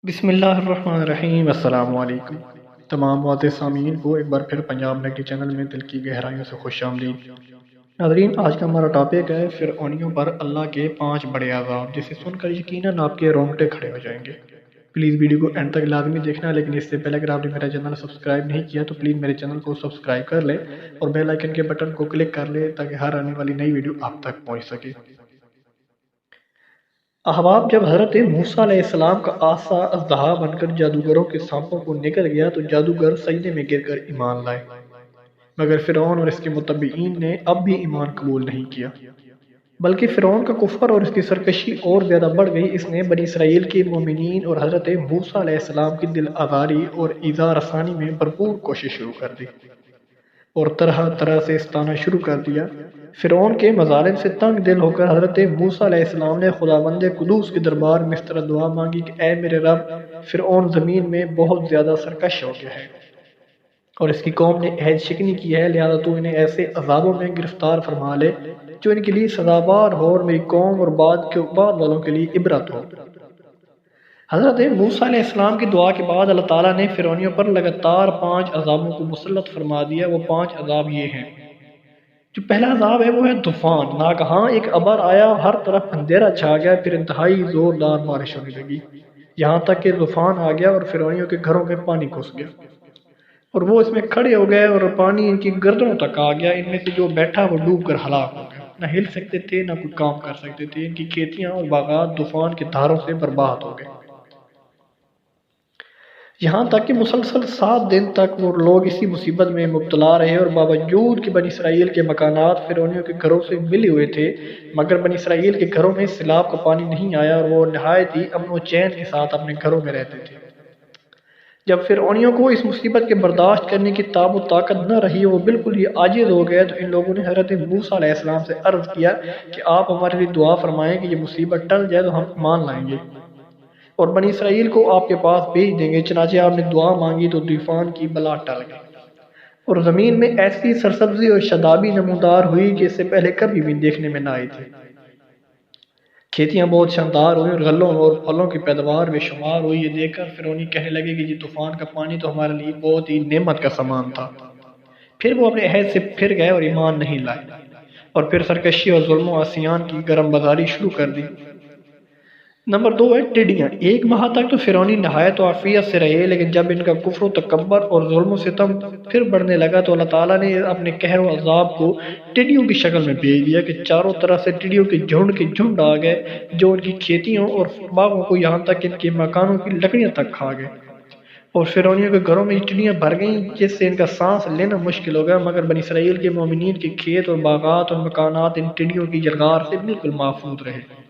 بسم اللہ الرحمن الرحیم۔ السلام علیکم تمام معزز سامعین کو ایک بار پھر پنجاب نیگی چینل میں دل کی گہرائیوں سے خوش آمدید۔ ناظرین، آج کا ہمارا ٹاپک ہے فرعونیوں پر اللہ کے 5 بڑے عذاب، جسے سن کر یقیناً آپ کے رونگٹے کھڑے ہو جائیں گے۔ پلیز ویڈیو کو اینڈ تک لازمی دیکھنا، لیکن اس سے پہلے اگر آپ نے میرا چینل سبسکرائب نہیں کیا تو پلیز میرے چینل کو سبسکرائب کر لیں اور بیل آئیکن کے بٹن کو کلک کر لیں تاکہ ہر آنے والی نئی ویڈیو آپ تک پہنچ سکے۔ احباب، جب حضرت موسیٰ علیہ السلام کا عصا اژدہا بن کر جادوگروں کے سانپوں کو نکل گیا تو جادوگر سجدے میں گر کر ایمان لائے، مگر فرعون اور اس کے متبعین نے اب بھی ایمان قبول نہیں کیا، بلکہ فرعون کا کفر اور اس کی سرکشی اور زیادہ بڑھ گئی۔ اس نے بنی اسرائیل کے مومنین اور حضرت موسیٰ علیہ السلام کی دل آزاری اور ایذا رسانی میں بھرپور کوشش شروع کر دی اور طرح طرح سے استانا شروع کر دیا۔ فرعون کے مظالم سے تنگ دل ہو کر حضرت موسیٰ علیہ السلام نے خداوند قدوس کے دربار میں اس طرح دعا مانگی کہ اے میرے رب، فرعون زمین میں بہت زیادہ سرکش ہو گیا ہے اور اس کی قوم نے عہد شکنی کی ہے، لہذا تو انہیں ایسے عذابوں میں گرفتار فرما لے جو ان کے لیے سزاوار ہو اور میری قوم اور بعد والوں کے لیے عبرت ہو۔ حضرت موسیٰ علیہ السلام کی دعا کے بعد اللہ تعالیٰ نے فرعونیوں پر لگاتار 5 عذابوں کو مسلط فرما دیا۔ وہ 5 عذاب یہ ہیں۔ جو پہلا عذاب ہے وہ ہے طوفان۔ ناگہاں ایک ابر آیا، ہر طرف اندھیرا چھا گیا، پھر انتہائی زوردار بارش ہونے لگی، یہاں تک کہ طوفان آ گیا اور فرعونیوں کے گھروں میں پانی گھس گیا اور وہ اس میں کھڑے ہو گئے اور پانی ان کی گردنوں تک آ گیا۔ ان میں سے جو بیٹھا وہ ڈوب کر ہلاک ہو گیا، نہ ہل سکتے تھے نہ کوئی کام کر سکتے تھے۔ ان کی کھیتیاں اور باغات طوفان کے دھاروں سے برباد ہو گئے، یہاں تک کہ مسلسل 7 دن تک وہ لوگ اسی مصیبت میں مبتلا رہے، اور باوجود کہ بنی اسرائیل کے مکانات فرعونیوں کے گھروں سے ملے ہوئے تھے، مگر بنی اسرائیل کے گھروں میں سیلاب کا پانی نہیں آیا اور وہ نہایت ہی امن و چین کے ساتھ اپنے گھروں میں رہتے تھے۔ جب فرعونیوں کو اس مصیبت کے برداشت کرنے کی طاقت و طاقت نہ رہی، وہ بالکل ہی عاجز ہو گئے، تو ان لوگوں نے حضرت موسیٰ علیہ السلام سے عرض کیا کہ آپ ہمارے لیے دعا فرمائیں کہ یہ مصیبت ٹل جائے تو ہم مان لائیں گے اور بنی اسرائیل کو آپ کے پاس بھیج دیں گے۔ چنانچہ آپ نے دعا مانگی تو طوفان کی بلا ٹل گئی اور زمین میں ایسی سرسبزی اور شادابی نمودار ہوئی کہ اس سے پہلے کبھی بھی دیکھنے میں نہ آئی تھی۔ کھیتیاں بہت شاندار ہوئی اور غلوں اور پھلوں کی پیداوار بے شمار ہوئی۔ یہ دیکھ کر فرعونی کہنے لگے کہ یہ طوفان کا پانی تو ہمارے لیے بہت ہی نعمت کا سامان تھا۔ پھر وہ اپنے عہد سے پھر گئے اور ایمان نہیں لائے اور پھر سرکشی اور ظلم و عصیان کی گرم بازاری شروع کر دی۔ نمبر 2 ہے ٹڈیاں۔ 1 ماہ تک تو فرعونی نہایت و عافیت سے رہے، لیکن جب ان کا کفر و تکبر اور ظلم و ستم پھر بڑھنے لگا تو اللہ تعالیٰ نے اپنے قہر و عذاب کو ٹڈیوں کی شکل میں بھیج دیا کہ چاروں طرف سے ٹڈیوں کے جھنڈ آ گئے جو ان کی کھیتیوں اور باغوں کو، یہاں تک ان کے مکانوں کی لکڑیاں تک کھا گئے، اور فرعونیوں کے گھروں میں ٹڈیاں بھر گئیں جس سے ان کا سانس لینا مشکل ہو گیا، مگر بنی اسرائیل کے مومنین کے کھیت اور باغات اور مکانات ان ٹڈیوں کی یلغار سے بالکل محفوظ رہے۔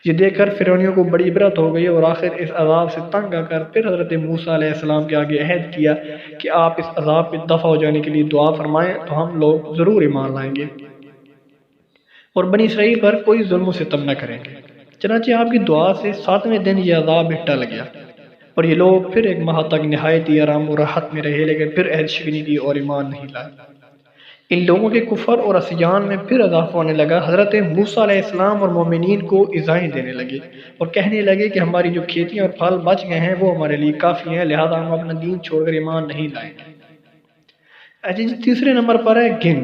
یہ دیکھ کر فرعونیوں کو بڑی عبرت ہو گئی اور آخر اس عذاب سے تنگ آ کر پھر حضرت موسیٰ علیہ السلام کے آگے عہد کیا کہ آپ اس عذاب پہ دفع ہو جانے کے لیے دعا فرمائیں تو ہم لوگ ضرور ایمان لائیں گے اور بنی اسرائیل پر کوئی ظلم و ستم نہ کریں گے۔ چنانچہ آپ کی دعا سے 7ویں دن یہ عذاب ٹل گیا اور یہ لوگ پھر 1 ماہ تک نہایت ہی آرام و راحت میں رہے، لیکن پھر عہد شکنی کی اور ایمان نہیں لائے۔ ان لوگوں کے کفر اور عصیان میں پھر اضافہ ہونے لگا۔ حضرت موسیٰ علیہ السلام اور مومنین کو ایذائیں دینے لگے اور کہنے لگے کہ ہماری جو کھیتیاں اور پھل بچ گئے ہیں وہ ہمارے لیے کافی ہیں، لہذا ہم اپنا دین چھوڑ کر ایمان نہیں لائیں گے۔ تیسرے نمبر پر ہے گن۔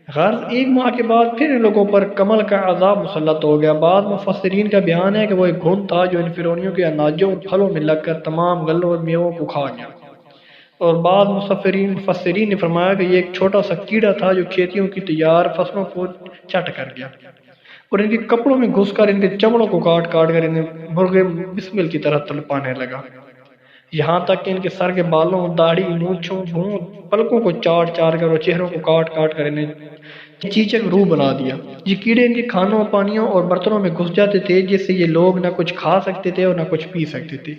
غرض 1 ماہ کے بعد پھر ان لوگوں پر کمل کا عذاب مسلط ہو گیا۔ بعض مفسرین کا بیان ہے کہ وہ ایک گھن تھا جو ان فرعونیوں کے اناجوں اور پھلوں میں لگ کر تمام غلوں اور میووں کو کھا گیا، اور بعض مفسرین نے فرمایا کہ یہ ایک چھوٹا سا کیڑا تھا جو کھیتیوں کی تیار فصلوں کو چٹ کر گیا اور ان کے کپڑوں میں گھس کر ان کے چمڑوں کو کاٹ کر انہیں مرغے بسمل کی طرح تڑپانے لگا، یہاں تک کہ ان کے سر کے بالوں، داڑھی، مونچھوں، بھونٹ، پلکوں کو چاٹ کر اور چہروں کو کاٹ کر انہیں چیچک روح بنا دیا۔ یہ کیڑے ان کے کھانوں، پانیوں اور برتنوں میں گھس جاتے تھے جس سے یہ لوگ نہ کچھ کھا سکتے تھے اور نہ کچھ پی سکتے تھے،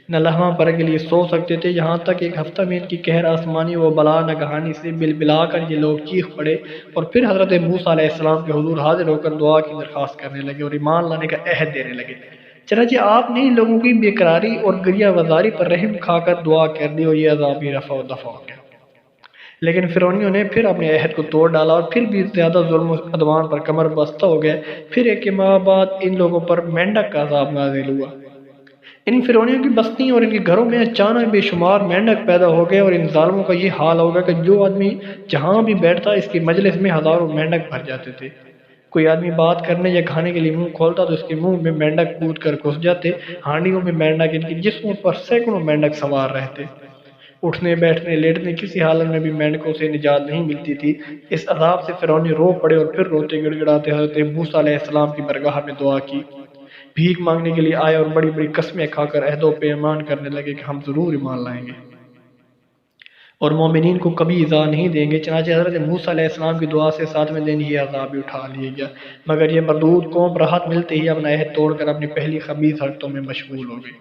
نہ لہما پر کے لیے سو سکتے تھے، یہاں تک 1 ہفتہ میں ان کی قہر آسمانی و بلا ناگہانی سے بلا کر یہ لوگ چیخ پڑے اور پھر حضرت موسیٰ علیہ السلام کے حضور حاضر ہو کر دعا کی درخواست کرنے لگے اور ایمان لانے کا عہد دینے لگے۔ چنانچہ آپ نے ان لوگوں کی بے قراری اور گریہ وزاری پر رحم کھا کر دعا کر دی اور یہ عذاب بھی رفع و دفع ہو گیا، لیکن فرعونیوں نے پھر اپنے عہد کو توڑ ڈالا اور پھر بھی زیادہ ظلم و عدوان پر کمر بستہ ہو گئے۔ پھر 1 ماہ بعد ان لوگوں پر مینڈک کا عذاب نازل ہوا۔ ان فرعونیوں کی بستیوں اور ان کے گھروں میں اچانک بے شمار مینڈک پیدا ہو گئے، اور ان ظالموں کا یہ حال ہوگا کہ جو آدمی جہاں بھی بیٹھتا اس کی مجلس میں ہزاروں مینڈک بھر جاتے تھے۔ کوئی آدمی بات کرنے یا کھانے کے لیے منہ کھولتا تو اس کے منہ میں مینڈک کود کر گھس جاتے، ہانڈیوں میں مینڈک، ان کے جسموں پر سینکڑوں مینڈک سوار رہتے۔ اٹھنے بیٹھنے لیٹنے کسی حالت میں بھی مینڈکوں سے نجات نہیں ملتی تھی۔ اس عذاب سے فرعونی رو پڑے اور پھر روتے گڑ گڑاتے حضرت موسیٰ علیہ السلام کی برگاہ میں دعا کی، بھیک مانگنے کے لیے آئے اور بڑی بڑی قسمیں کھا کر عہد و پیمان کرنے لگے کہ ہم ضرور ایمان لائیں گے اور مومنین کو کبھی ایذا نہیں دیں گے۔ چنانچہ حضرت موسیٰ علیہ السلام کی دعا سے 7ویں دن یہ عذاب بھی اٹھا لیا گیا، مگر یہ مردود قوم راحت ملتے ہی اپنا عہد توڑ کر اپنی پہلی خبیث حرکتوں میں مشغول ہو گئی۔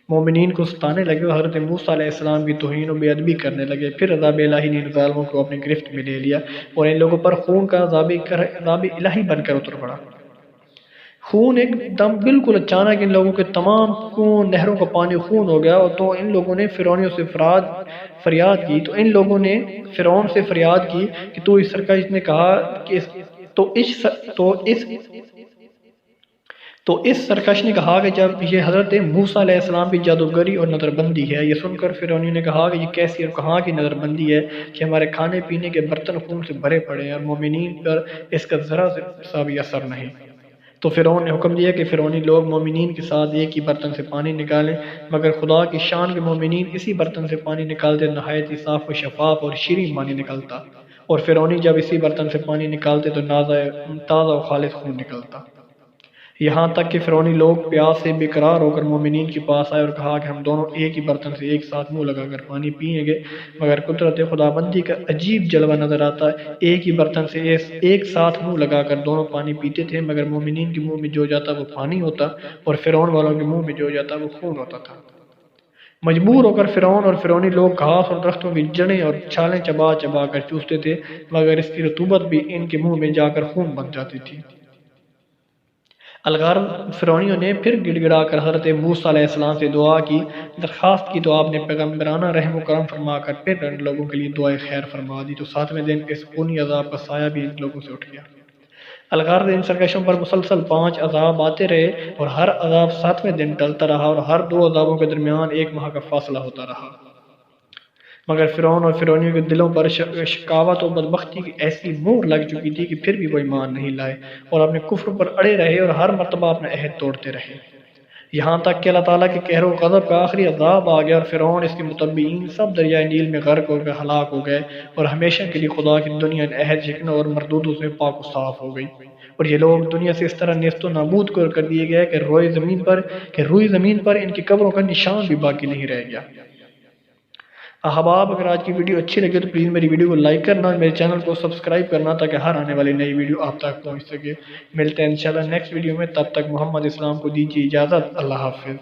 مومنین کو ستانے لگے اور حضرت موسیٰ علیہ السلام کی توہین و بے ادبی کرنے لگے۔ پھر عذاب الہی نے ان ظالموں کو اپنی گرفت میں لے لیا اور ان لوگوں پر خون کا عذاب الہی بن کر اتر پڑا۔ خون ایک دم بالکل اچانک ان لوگوں کے تمام نہروں کا پانی خون ہو گیا، اور تو ان لوگوں نے فرعونیوں سے فریاد کی، تو ان لوگوں نے فرعون سے فریاد کی کہ تو اس سرکش نے کہا کہ تو اس سرکش نے کہا کہ جب یہ حضرت موسیٰ علیہ السلام کی جادوگری اور نظر بندی ہے۔ یہ سن کر فرعونیوں نے کہا کہ یہ کیسی اور کہاں کی نظر بندی ہے کہ ہمارے کھانے پینے کے برتن خون سے بھرے پڑے ہیں اور مومنین پر اس کا ذرا سا بھی اثر نہیں۔ تو فرعون نے حکم دیا کہ فرعونی لوگ مومنین کے ساتھ ایک ہی برتن سے پانی نکالیں، مگر خدا کی شان کے مومنین اسی برتن سے پانی نکالتے نہایت ہی صاف و شفاف اور شیریں پانی نکلتا، اور فرعونی جب اسی برتن سے پانی نکالتے تو تازہ و خالص خون نکلتا۔ یہاں تک کہ فرعونی لوگ پیاس سے بے قرار ہو کر مومنین کے پاس آئے اور کہا کہ ہم دونوں ایک ہی برتن سے ایک ساتھ منہ لگا کر پانی پیئیں گے، مگر قدرت خداوندی کا عجیب جلوہ نظر آتا ہے۔ ایک ہی برتن سے ایک ساتھ منہ لگا کر دونوں پانی پیتے تھے، مگر مومنین کے منہ میں جو جاتا وہ پانی ہوتا اور فرعون والوں کے منہ میں جو جاتا وہ خون ہوتا تھا۔ مجبور ہو کر فرعون اور فرعونی لوگ گھاس اور درختوں کی جڑیں اور چھالیں چبا چبا کر چوستے تھے، مگر اس کی رطوبت بھی ان کے منہ میں جا کر خون بن جاتی تھی۔ الغرض فرعونیوں نے پھر گڑ گڑا کر حضرت موسیٰ علیہ السلام سے دعا کی، درخواست کی، تو آپ نے پیغمبرانہ رحم و کرم فرما کر پھر ان لوگوں کے لیے دعائے خیر فرما دی، تو 7ویں دن اس خونی عذاب کا سایہ بھی ان لوگوں سے اٹھ گیا۔ الغرض ان سرکشوں پر مسلسل 5 عذاب آتے رہے اور ہر عذاب 7ویں دن ٹلتا رہا اور ہر 2 عذابوں کے درمیان 1 ماہ کا فاصلہ ہوتا رہا، مگر فرعون اور فرعونیوں کے دلوں پر شقاوت و بدبختی کی ایسی مہر لگ چکی تھی کہ پھر بھی وہ ایمان نہیں لائے اور اپنے کفر پر اڑے رہے اور ہر مرتبہ اپنا عہد توڑتے رہے، یہاں تک کہ اللہ تعالیٰ کے قہر و غضب کا آخری عذاب آ گیا اور فرعون اس کے متبعین سب دریائے نیل میں غرق ہو کر ہلاک ہو گئے، اور ہمیشہ کے لیے خدا کی دنیا ان عہد شکنوں اور مردودوں سے پاک و صاف ہو گئی، اور یہ لوگ دنیا سے اس طرح نیست و نابود کر دیے گئے کہ روئی زمین پر ان کی قبروں کا نشان بھی باقی نہیں رہ گیا۔ احباب، اگر آج کی ویڈیو اچھی لگے تو پلیز میری ویڈیو کو لائک کرنا اور میرے چینل کو سبسکرائب کرنا تاکہ ہر آنے والی نئی ویڈیو آپ تک پہنچ سکے۔ ملتے ہیں انشاءاللہ نیکسٹ ویڈیو میں، تب تک محمد اسلام کو دیجیے اجازت۔ اللہ حافظ۔